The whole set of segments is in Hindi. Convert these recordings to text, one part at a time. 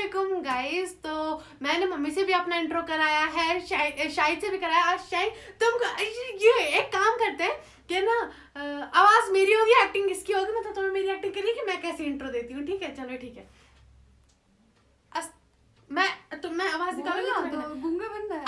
वालेकुम गाइस। तो मैंने मम्मी से भी अपना इंट्रो कराया है, शाहिद से भी कराया। और शाहिद तुम ये एक काम करते हैं कि ना आवाज मेरी होगी, एक्टिंग किसकी होगी, मतलब तुम्हें मेरी एक्टिंग करनी कि मैं कैसे इंट्रो देती हूँ। ठीक है, चलो ठीक है। मैं आवाज निकालूंगी, गूंगा बनना है।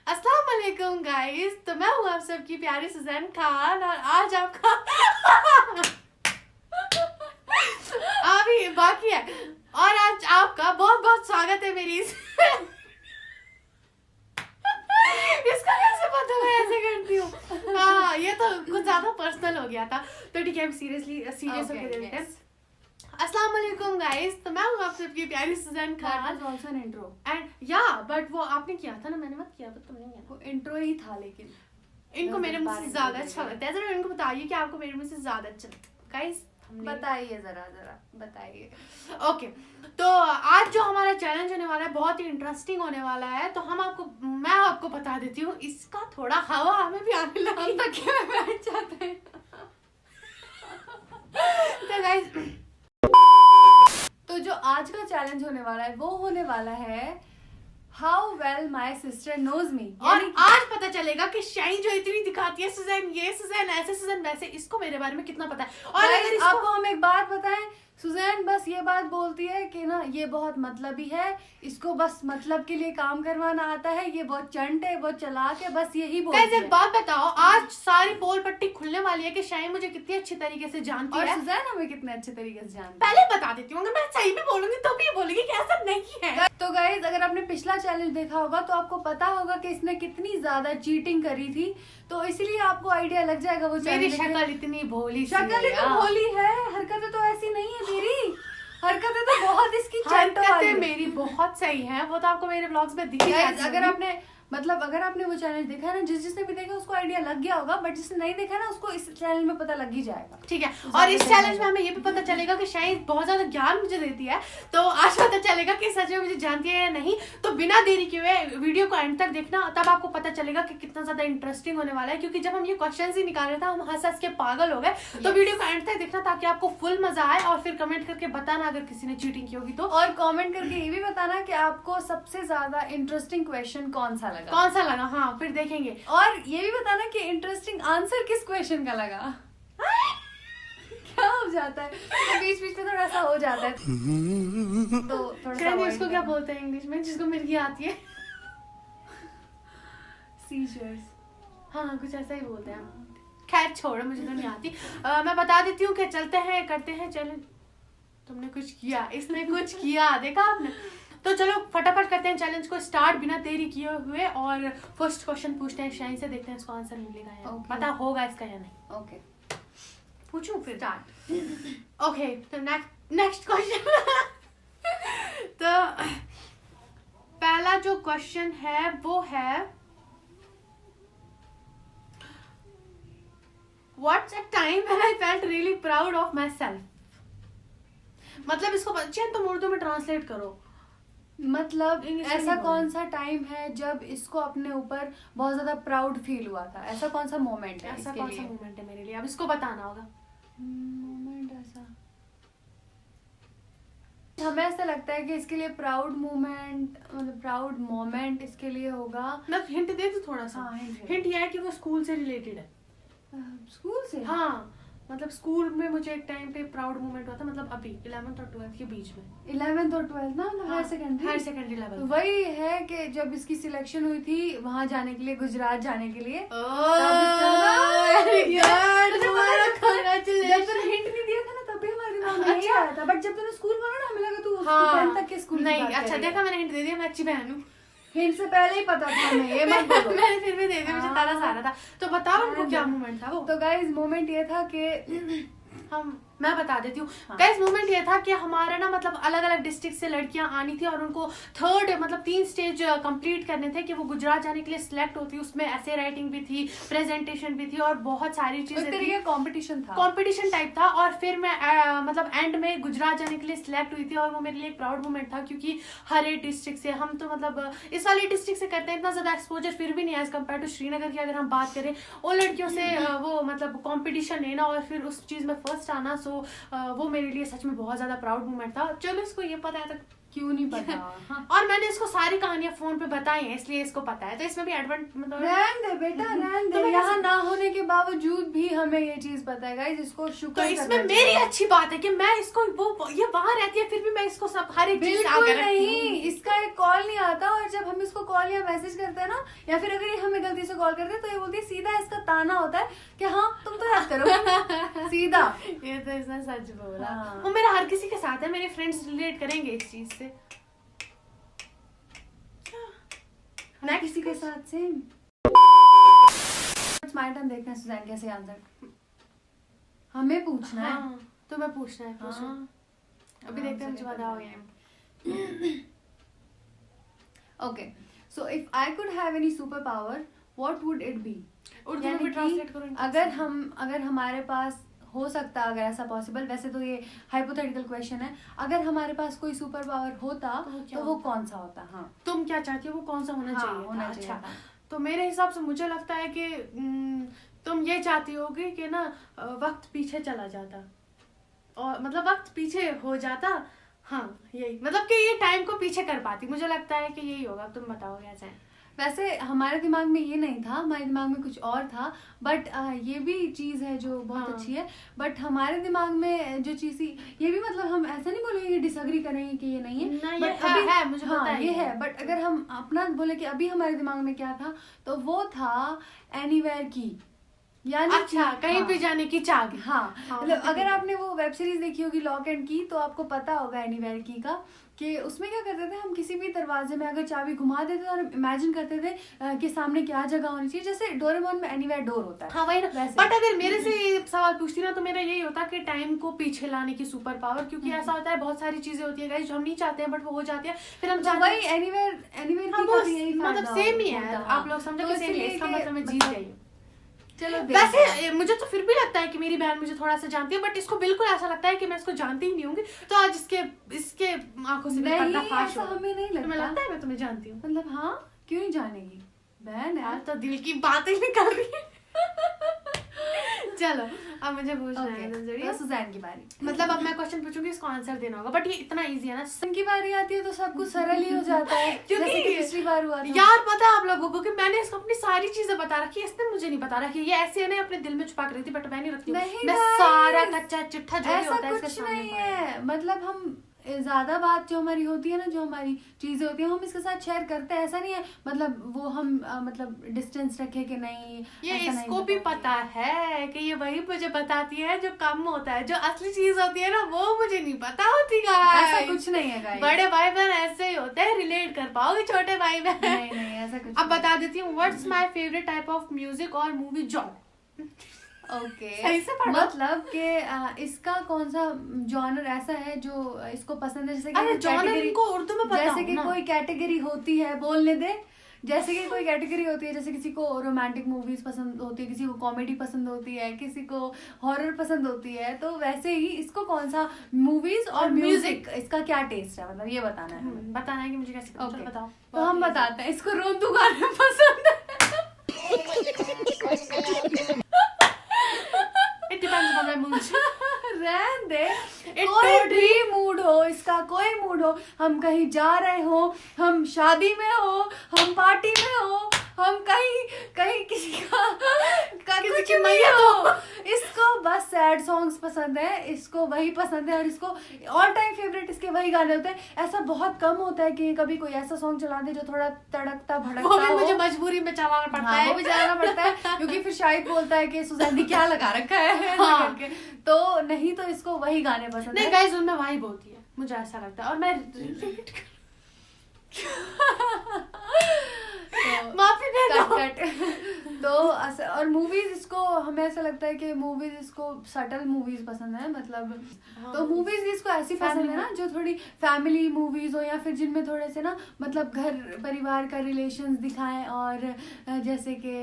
अस्सलाम वालेकुम गाइस। तो मैं हूँ आप सबकी प्यारी सुजैन खान और आज आपका अभी बाकी है और आज आपका बहुत बहुत स्वागत है मेरी इसका कैसे पता मैं ऐसे करती हूँ। हाँ, ये तो कुछ ज्यादा पर्सनल हो गया था, तो ठीक है हम सीरियस होकर देते हैं। अस्सलाम वालेकुम गाइस। तो मैं हूँ आप सबकी प्यारी Suzanne Khan. That was also an intro. And या बट वो आपने किया था ना, मैंने मत किया, तो तुमने किया। वो इंट्रो ही था, लेकिन इनको मेरे मुंह से ज्यादा अच्छा लगता है। जरा इनको बताइए कि आपको मेरे मुंह से ज्यादा अच्छा लगता है गाइस। बताइए, जरा बताइए। ओके, तो आज जो हमारा चैलेंज होने वाला है बहुत ही इंटरेस्टिंग होने वाला है। तो मैं आपको बता देती हूँ, इसका थोड़ा हवा हमें भी आने लगी तक में बैठ जाते हैं। तो गाइस, तो जो आज का चैलेंज होने वाला है वो होने वाला है how well my sister knows me. और आज पता चलेगा कि शाइन जो इतनी दिखाती है, सुजैन ये, सुजैन ऐसे, सुजैन वैसे, इसको मेरे बारे में कितना पता है। और अगर आपको हम एक बात बताएं, सुजैन बस ये बात बोलती है कि ना ये बहुत मतलबी है, इसको बस मतलब के लिए काम करवाना आता है, ये बहुत चंट है, बहुत चालाक है, बस यही बोलती है। एक बात बताओ, आज सारी पोल पट्टी खुलने वाली है कि शाइन मुझे कितनी अच्छी तरीके से जानती है और सुजैन हमें कितने अच्छे तरीके से जानती है। पहले बता देती हूँ, अगर मैं सही भी बोलूंगी तो भी बोलूंगी कि ऐसा नहीं है। तो गाइज, अगर आपने पिछला चैलेंज देखा होगा तो आपको पता होगा कि इसने कितनी ज्यादा चीटिंग करी थी, तो इसलिए आपको आइडिया लग जाएगा वो मेरी शक्ल इतनी भोली, शक्ल ही तो भोली है, हरकतें तो ऐसी नहीं है मेरी, हरकतें तो बहुत इसकी हरकतें मेरी बहुत सही हैं, वो तो आपको मेरे व्लॉग्स में दिखी जाती है। अगर आपने वो चैनल देखा है ना, जिसने भी देखा उसको आइडिया लग गया होगा, बट जिसने नहीं देखा ना उसको इस चैनल में पता लग ही जाएगा। ठीक है, और इस चैलेंज में हमें ये भी पता चलेगा कि शायद बहुत ज्यादा ज्ञान मुझे देती है, तो आज पता चलेगा कि सच में मुझे जानती है या नहीं। तो बिना देरी किए वीडियो को एंड तक देखना, तब आपको पता चलेगा कि कितना ज्यादा इंटरेस्टिंग होने वाला है। क्योंकि जब हम ये क्वेश्चन ही निकाल रहे थे हम हंस के पागल हो गए। तो वीडियो को एंड तक देखना ताकि आपको फुल मजा आए, और फिर कमेंट करके बताना अगर किसी ने चीटिंग की होगी तो, और कमेंट करके ये भी बताना कि आपको सबसे ज्यादा इंटरेस्टिंग क्वेश्चन कौन सा लगा। हाँ, फिर देखेंगे। और ये भी बताना कि इंटरेस्टिंग आंसर किस क्वेश्चन का लगा। क्या हो जाता है तो बीच में थोड़ा सा हो जाता है, तो थोड़ा सा इसको क्या बोलते हैं इंग्लिश में, जिसको मिर्गी आती है? सीजर्स। हाँ, कुछ ऐसा ही बोलते हैं। खैर छोड़ो, मुझे तो नहीं आती। मैं बता देती हूँ कि चलते हैं, करते हैं चैलेंज। तुमने कुछ किया, इसने कुछ किया, देखा आपने? तो चलो फटाफट करते हैं चैलेंज को स्टार्ट बिना देरी किए हुए। और फर्स्ट क्वेश्चन पूछते हैं शाइन से, देखते हैं इसको आंसर मिलेगा या पता होगा इसका या नहीं। ओके, पूछूं फिर? स्टार्ट। ओके, तो नेक्स्ट क्वेश्चन। तो पहला जो क्वेश्चन है वो है, what's a time when I felt really proud of my self. मतलब इसको बच्चे तुम उर्दू में ट्रांसलेट करो। मतलब ऐसा कौन सा टाइम है जब इसको अपने ऊपर बहुत ज्यादा प्राउड फील हुआ था, ऐसा कौन सा मोमेंट है? ऐसा कौन सा मोमेंट है मेरे लिए, अब इसको बताना होगा। मोमेंट ऐसा हमें ऐसा लगता है कि इसके लिए प्राउड मोमेंट इसके लिए होगा। मतलब हिंट दे दो थोड़ा सा। हिंट ये है कि वो स्कूल से रिलेटेड है। स्कूल से? हाँ, मतलब स्कूल में मुझे एक टाइम पे प्राउड मोमेंट हुआ था, मतलब अभी 11th और 12th के बीच में। 11th और 12th ना, मतलब हायर सेकेंडरी लेवल। वही है कि जब इसकी सिलेक्शन हुई थी वहां जाने के लिए, गुजरात जाने के लिए। जब तूने हिंट नहीं दिया था ना तभी हमारे दिमाग में यही आया था, बट जब तूने स्कूल बोला ना हमें लगा तू 10th तक के स्कूल नहीं। अच्छा देखा, मैंने हिंट दे दिया, मैं अच्छी बहन हूँ। हिंट से पहले ही पता था हमें, ये मत बोलो। मैंने फिर भी दे दिया, मुझे तरस आ रहा था। तो बताओ उनको क्या मोमेंट था वो। तो गाइस मोमेंट ये था कि मैं बता देती हूँ गाइस। मोमेंट ये था कि हमारा ना मतलब अलग अलग डिस्ट्रिक्ट से लड़कियां आनी थी और उनको 3 स्टेज कंप्लीट करने थे कि वो गुजरात जाने के लिए सिलेक्ट होती। उसमें ऐसे राइटिंग भी थी, प्रेजेंटेशन भी थी और बहुत सारी चीजें थी। कंपटीशन टाइप था। और फिर मैं मतलब एंड में गुजरात जाने के लिए सिलेक्ट हुई थी और वो मेरे लिए एक प्राउड मोमेंट था, क्योंकि हर एक डिस्ट्रिक्ट से हम तो मतलब इस वाले डिस्ट्रिक्ट से करते हैं, इतना ज्यादा एक्सपोजर फिर भी नहीं है एज कम्पेयर टू श्रीनगर की। अगर हम बात करें उन लड़कियों से वो मतलब कॉम्पिटिशन लेना और फिर उस चीज में फर्स्ट आना, सो वो मेरे लिए सच में बहुत ज्यादा प्राउड मोमेंट था। चलो इसको ये पता है तो क्यों नहीं पता। हाँ। और मैंने इसको सारी कहानियां फोन पे बताई हैं, इसलिए इसको पता है, तो इसमें भी एडवांस मतलब रहन दे बेटा, रहन दे। यहाँ ना होने के बावजूद भी हमें ये चीज पता है गाइस, इसको शुक्र। तो इसमें मेरी अच्छी बात है कि मैं इसको वो ये वहां रहती है फिर भी मैं इसको सब हर एक चीज आगे रखती हूं। नहीं, इसका एक कॉल नहीं आता, और जब हम इसको कॉल या मैसेज करते हैं ना, या फिर अगर ये हमें गलती से कॉल करते हैं तो ये बोलती है, सीधा इसका ताना होता है कि हाँ तुम तो याद करो सीधा। ये तो इसने सच बोला। हाँ। वो मेरा हर किसी के साथ है, मेरे फ्रेंड्स रिलेट करेंगे इस चीज से। ना किसी के साथ से। माय टर्न, देखना है सुजैन कैसे आंसर हमें पूछना है। हाँ, तो मैं पूछना है पूछो। हाँ। अभी देखते हैं मुझे पता हो गया। Okay, so if I could have any super power what would it be? Urdu में भी ट्रांसलेट करो। अगर हमारे पास हो सकता, अगर ऐसा पॉसिबल, वैसे तो ये हाइपोथेटिकल क्वेश्चन है, अगर हमारे पास कोई सुपर पावर होता तो वो कौन सा होता? हाँ, तुम क्या चाहती हो वो कौन सा होना चाहिए? होना चाहिए। अच्छा, तो मेरे हिसाब से मुझे लगता है कि तुम ये चाहती होगी कि ना वक्त पीछे चला जाता, और मतलब वक्त पीछे हो जाता। हाँ, यही मतलब कि ये टाइम को पीछे कर पाती, मुझे लगता है कि यही होगा। तुम बताओ कैसा है? वैसे हमारे दिमाग में ये नहीं था, हमारे दिमाग में कुछ और था, बट ये भी चीज है जो बहुत अच्छी है। बट हमारे दिमाग में जो चीज थी, ये भी मतलब हम ऐसा नहीं बोलेंगे कि डिसएग्री करेंगे कि ये नहीं है, ये है, मुझे पता है ये है। बट अगर हम अपना बोले कि अभी हमारे दिमाग में क्या था, तो वो था एनीवेयर की, यानी अच्छा, कहीं भी जाने की चाह। हाँ, मतलब अगर आपने वो वेब सीरीज देखी होगी लॉक एंड की, तो आपको पता होगा एनीवेयर की का, कि उसमें क्या करते थे हम, किसी भी दरवाजे में अगर चाबी घुमा देते थे और इमेजिन करते थे कि सामने क्या जगह होनी चाहिए, जैसे डोरेमोन में एनीवेयर डोर होता है। हाँ वही ना। बट अगर मेरे से ये सवाल पूछती ना, तो मेरा यही होता कि टाइम को पीछे लाने की सुपर पावर, क्योंकि ऐसा होता है बहुत सारी चीजें होती है गाइस जो हम नहीं चाहते हैं बट वो हो जाती है, फिर हम तो वही एनीवेयर की मतलब सेम ही है। आप लोग समझो कि सेम है, इसका मतलब मैं जीत गई। चलो वैसे मुझे तो फिर भी लगता है कि मेरी बहन मुझे थोड़ा सा जानती है, बट इसको बिल्कुल ऐसा लगता है कि मैं इसको जानती ही नहीं होंगी। तो आज इसके आंखों से पर्दाफाश हो। हमें नहीं लगता। तुम्हें लगता है मैं तुम्हें जानती हूँ? मतलब हाँ, क्यों नहीं जानेगी बहन यार, तो दिल की बातें नहीं कर रही है। चलो अब मुझे पूछना है। तो सुजैन की बारी। मतलब अब मैं क्वेश्चन पूछूंगी, इसको आंसर देना होगा, बट ये इतना इजी है ना। सुजैन की बारी आती है तो सब कुछ सरल ही हो जाता है, जैसे कि पिछली बार हुआ था। यार पता है आप लोगों को कि मैंने इसको अपनी सारी चीजें बता रखी है, इसने मुझे नहीं बता रखी। ये ऐसे है ना, अपने दिल में छुपा कर रही थी, बट मैं नहीं रखती हूँ। मैं सारा कच्चा चिट्ठा जो भी होता है इसके सामने नहीं है। मतलब हम ज्यादा बात जो हमारी होती है ना, जो हमारी चीजें होती है, हम इसके साथ शेयर करते हैं। ऐसा नहीं है मतलब वो हम मतलब डिस्टेंस रखे कि नहीं, ये इसको भी पता है कि ये वही मुझे बताती है जो कम होता है, जो असली चीज होती है ना वो मुझे नहीं पता होती। ऐसा कुछ नहीं है गाइस, बड़े भाई बहन ऐसे ही होते हैं, रिलेट कर पाओगे छोटे भाई बहन। नहीं ऐसा कुछ। अब बता देती हूँ, what's my favourite type of music और मूवी जॉनर। ओके, सही से पढ़ो। मतलब कि इसका कौन सा जॉनर ऐसा है जो इसको पसंद है, जैसे कि जॉनर इनको उर्दू में पता जैसे कि कोई कैटेगरी होती है, बोलने दे, जैसे कि कोई कैटेगरी होती है, जैसे किसी को रोमांटिक मूवीज पसंद होती है, किसी को कॉमेडी पसंद होती है, किसी को हॉरर पसंद होती है, तो वैसे ही इसको कौन सा मूवीज और म्यूजिक, इसका क्या टेस्ट है, मतलब ये बताना है। बताना है कि मुझे कैसे पता। बताओ। तो हम बताते हैं, इसको रोंदू गाने पसंद है। It depends on my mood. रहन दे, कोई भी मूड हो इसका, कोई मूड हो, हम कहीं जा रहे हो, हम शादी में हो, हम पार्टी में हो, हम कहीं किसी किसी की मैया हो, इसको बस सैड सॉन्ग्स पसंद है, इसको वही पसंद है, और इसको ऑल टाइम फेवरेट इसके वही गाने होते हैं। ऐसा बहुत कम होता है कि कभी कोई ऐसा सॉन्ग चला दे जो थोड़ा तड़कता भड़कता वो भी मुझे मजबूरी में चलाना पड़ता है। वो भी चलाना पड़ता है क्योंकि फिर शाहिद बोलता है कि सुजैन क्या लगा रखा है करके, तो नहीं तो इसको वही गाने पसंद है। नहीं गाइस, उनमें वाइब होती है, मुझे ऐसा लगता है, और मैं माफी दे दो। तो और मूवीज इसको, हमें ऐसा लगता है कि मूवीज इसको सटल मूवीज पसंद है, मतलब तो मूवीज इसको ऐसी पसंद है ना जो थोड़ी फैमिली मूवीज हो, या फिर जिनमें थोड़े से ना मतलब घर परिवार का रिलेशंस दिखाएं, और जैसे कि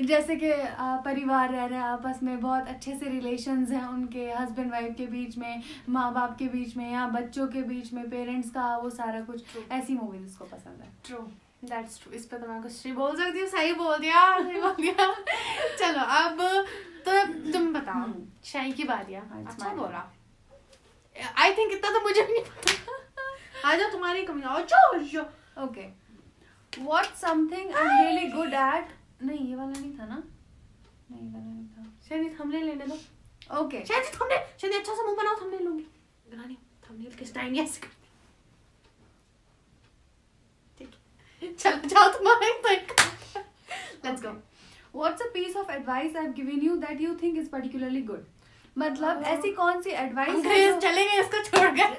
जैसे कि परिवार रह रहे हैं आपस में, बहुत अच्छे से रिलेशंस हैं उनके, हस्बैंड वाइफ के बीच में, माँ बाप के बीच में, या बच्चों के बीच में, पेरेंट्स का, वो सारा कुछ, ऐसी मूवीज इसको पसंद है। ट्रू। दैट्स ट्रू, इस पे तो मैं कुछ नहीं बोल सकती हूँ, सही बोल दिया, सही बोल दिया। चलो अब तो तुम बताओ, शाही की बारी है। अच्छा बोला, आई थिंक इतना तो मुझे भी नहीं पता। आ जाओ तुम्हारी कमी, आओ जाओ। Okay, what something I am really good at. नहीं ये वाला नहीं था ना, नहीं ये वाला नहीं था। शायद थंबनेल लेने दो। ओके, शायद थंबनेल, शायद अच्छा सा मुंह बनाओ, थंबनेल लूंगी। बनानी थंबनेल किस टाइम ऐसे करती। ठीक है, चलो जाओ तुम्हारा तो। Let's go. What's a piece of advice I have given you that you think is particularly good. मतलब ऐसी कौन सी एडवाइस है जो चलेंगे इसको छोड़कर।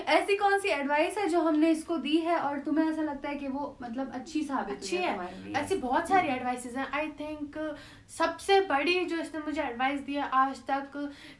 ऐसी कौन सी एडवाइस है जो हमने इसको दी है और तुम्हें ऐसा लगता है कि वो मतलब अच्छी साबित अच्छी हुई है है। तुम्हारे लिए? ऐसी बहुत सारी एडवाइसेस हैं। आई थिंक सबसे बड़ी जो इसने मुझे एडवाइस दी है आज तक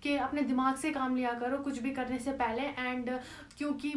कि अपने दिमाग से काम लिया करो कुछ भी करने से पहले, एंड क्योंकि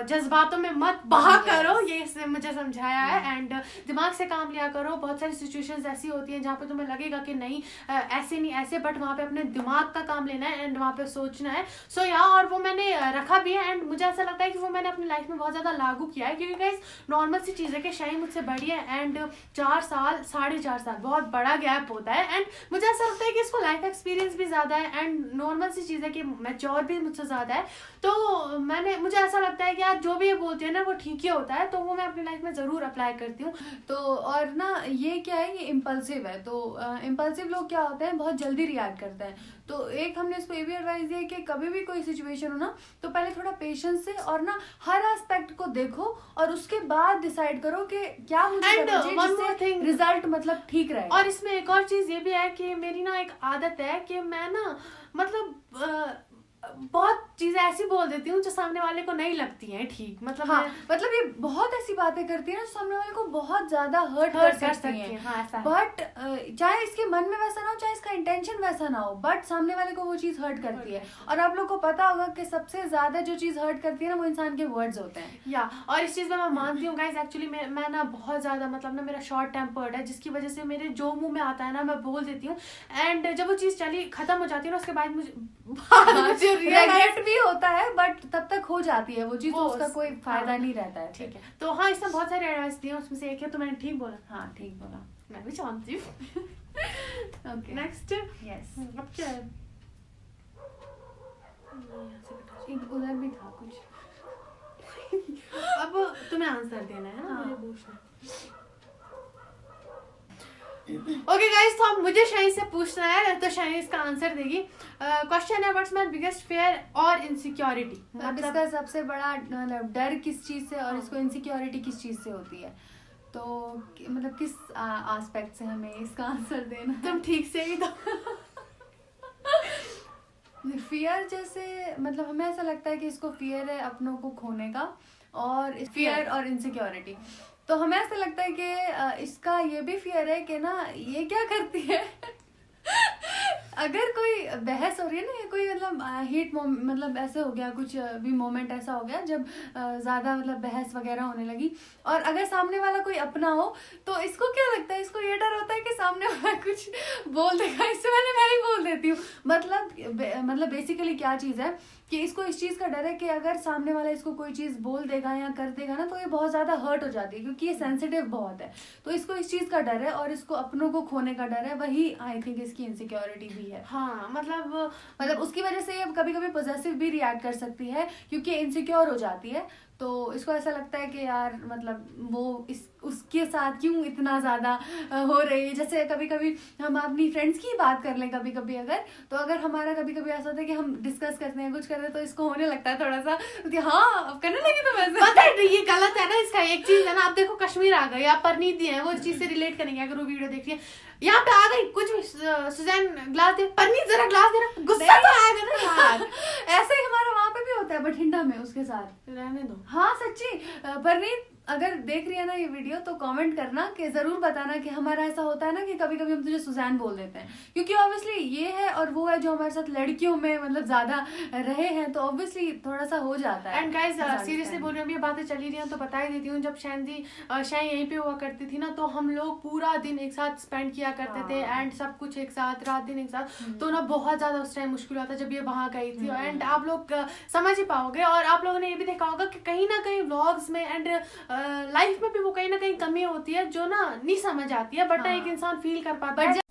जज्बातों में मत बहा करो, ये इसने मुझे समझाया है। एंड दिमाग से काम लिया करो। बहुत सारी सिचुएशंस ऐसी होती हैं जहाँ पे तुम्हें लगेगा कि नहीं ऐसे नहीं ऐसे, बट वहाँ पे अपने दिमाग का काम लेना है एंड वहाँ पे सोचना है। सो या और वो मैंने रखा भी है एंड मुझे ऐसा लगता है कि वो मैंने अपनी लाइफ में बहुत ज्यादा लागू किया है। क्योंकि गाइस नॉर्मल सी चीज है कि शायद मुझसे बड़ी है एंड 4 साल 4.5 साल बहुत बड़ा गैप होता है एंड मुझे ऐसा लगता है कि इसको लाइफ एक्सपीरियंस भी ज्यादा है एंड नॉर्मल सी चीज है कि मैच्योर भी मुझसे ज्यादा है। तो मुझे ऐसा लगता है कि यार जो भी ये बोलती है ना वो ठीक ही होता है, तो वो मैं अपनी लाइफ में जरूर अप्लाई करती हूँ। तो और ना ये क्या है, ये इम्पल्सिव है। तो इम्पल्सिव लोग क्या होते हैं, बहुत जल्दी रिएक्ट करते हैं। तो एक हमने इसको ये भी एडवाइस दिया है कि कभी भी कोई सिचुएशन हो ना तो पहले थोड़ा पेशेंस से और ना हर एस्पेक्ट को देखो और उसके बाद डिसाइड करो कि क्या मुझे करना चाहिए जिससे रिजल्ट मतलब ठीक रहे। और इसमें एक और चीज ये भी है कि मेरी ना एक आदत है कि मैं ना मतलब बहुत चीजें ऐसी बोल देती हूँ जो सामने वाले को नहीं लगती हैं ठीक। मतलब हाँ, मतलब ये बहुत ऐसी बातें करती है ना सामने वाले को बहुत ज्यादा हर्ट कर सकती हैं। हाँ, ऐसा है। बट चाहे इसके मन में वैसा ना हो, चाहे इसका इंटेंशन वैसा ना हो, बट सामने वाले को वो चीज हर्ट करती है। और आप लोग को पता होगा कि सबसे ज्यादा जो चीज हर्ट करती है ना वो इंसान के वर्ड्स होते हैं। या और इस चीज में मैं मानती हूँ गाइस, एक्चुअली मैं ना बहुत ज्यादा मतलब ना मेरा शॉर्ट टेम्पर्ड है जिसकी वजह से मेरे जो मुंह में आता है ना मैं बोल देती हूँ एंड जब वो चीज चली खत्म हो जाती है ना उसके बाद मुझे रिग्रेट भी होता है बट तब तक हो जाती है वो चीज, तो उसका कोई फायदा नहीं रहता है। ठीक है, तो हाँ इसमें बहुत सारे एडवाइस दिए उसमें से एक है तो मैंने ठीक बोला। हाँ ठीक बोला, मैं भी जानती हूँ। ओके नेक्स्ट यस, अब क्या है? उधर भी था कुछ। अब तुम्हें आंसर देना है ना, हाँ। मुझे पूछना। ओके गाइस, तो अब मुझे शाही से पूछना है तो शाही इसका आंसर देगी। क्वेश्चन है व्हाट्स माय बिगेस्ट फियर और इनसिक्योरिटी। मतलब इसका सबसे बड़ा मतलब डर किस चीज से और इसको इनसिक्योरिटी किस चीज से होती है, तो मतलब किस एस्पेक्ट से हमें इसका आंसर देना है? तुम ठीक से ही दो। फियर जैसे मतलब हमें ऐसा लगता है कि इसको फियर है अपनों को खोने का, और फियर और इनसिक्योरिटी। तो हमें ऐसा लगता है कि इसका ये भी फियर है कि ना ये क्या करती है अगर कोई बहस हो रही है ना, ये कोई मतलब हीट मतलब ऐसे हो गया, कुछ भी मोमेंट ऐसा हो गया जब ज्यादा मतलब बहस वगैरह होने लगी, और अगर सामने वाला कोई अपना हो तो इसको क्या लगता है, इसको ये डर होता है कि सामने वाला कुछ बोल देगा, इससे मैं ही बोल देती हूँ। मतलब बेसिकली क्या चीज है कि इसको इस चीज का डर है कि अगर सामने वाला इसको कोई चीज बोल देगा या कर देगा ना तो ये बहुत ज्यादा हर्ट हो जाती है, क्योंकि ये सेंसिटिव बहुत है। तो इसको इस चीज का डर है और इसको अपनों को खोने का डर है, वही आई थिंक इसकी इनसिक्योरिटी भी है। हाँ मतलब उसकी वजह से ये कभी कभी पॉजेसिव भी रिएक्ट कर सकती है क्योंकि इनसिक्योर हो जाती है। तो इसको ऐसा लगता है कि यार मतलब वो उसके साथ क्यों इतना ज्यादा हो रही है। जैसे कभी कभी हम अपनी फ्रेंड्स की बात कर लें, कभी कभी अगर हमारा कभी कभी ऐसा होता है कि हम डिस्कस करते हैं कुछ करते हैं तो इसको होने लगता है थोड़ा सा कि हाँ अब करने लगी तो वैसे पता है ये गलत है ना। इसका एक चीज है ना, आप देखो कश्मीर आ गई, आप परनीत है वो इस चीज से रिलेट करेंगे अगर वो वीडियो देख रही है। यहाँ पे आ गई कुछ भी, सुजैन ग्लास दे, परनीत जरा ग्लास दे रहा, गुस्सा तो आएगा ना यार। ऐसे ही हमारा वहां पे भी होता है बठिंडा में उसके साथ। रहने दो। हाँ सच्ची, परनीत अगर देख रही है ना ये वीडियो तो कमेंट करना कि जरूर बताना कि हमारा ऐसा होता है ना कि कभी कभी हम तुझे सुजैन बोल देते हैं, क्योंकि ऑब्वियसली ये है और वो है जो हमारे साथ लड़कियों में मतलब ज्यादा रहे हैं, तो ऑब्वियसली थोड़ा सा हो जाता है। एंड गाइस सीरियसली बोल रही हूँ, ये बातें चली रही हैं तो बता ही देती हूँ। जब शायद यहीं पे हुआ करती थी ना तो हम लोग पूरा दिन एक साथ स्पेंड किया करते थे एंड सब कुछ एक साथ, रात दिन एक साथ। तो ना बहुत ज्यादा उस टाइम मुश्किल हुआ था जब ये वहां गई थी। एंड आप लोग समझ ही पाओगे और आप लोगों ने ये भी देखा होगा कि कहीं ना कहीं व्लॉग्स में एंड लाइफ में भी वो कहीं ना कहीं कमी होती है जो ना नहीं समझ आती है, बट हाँ। एक इंसान फील कर पाता है।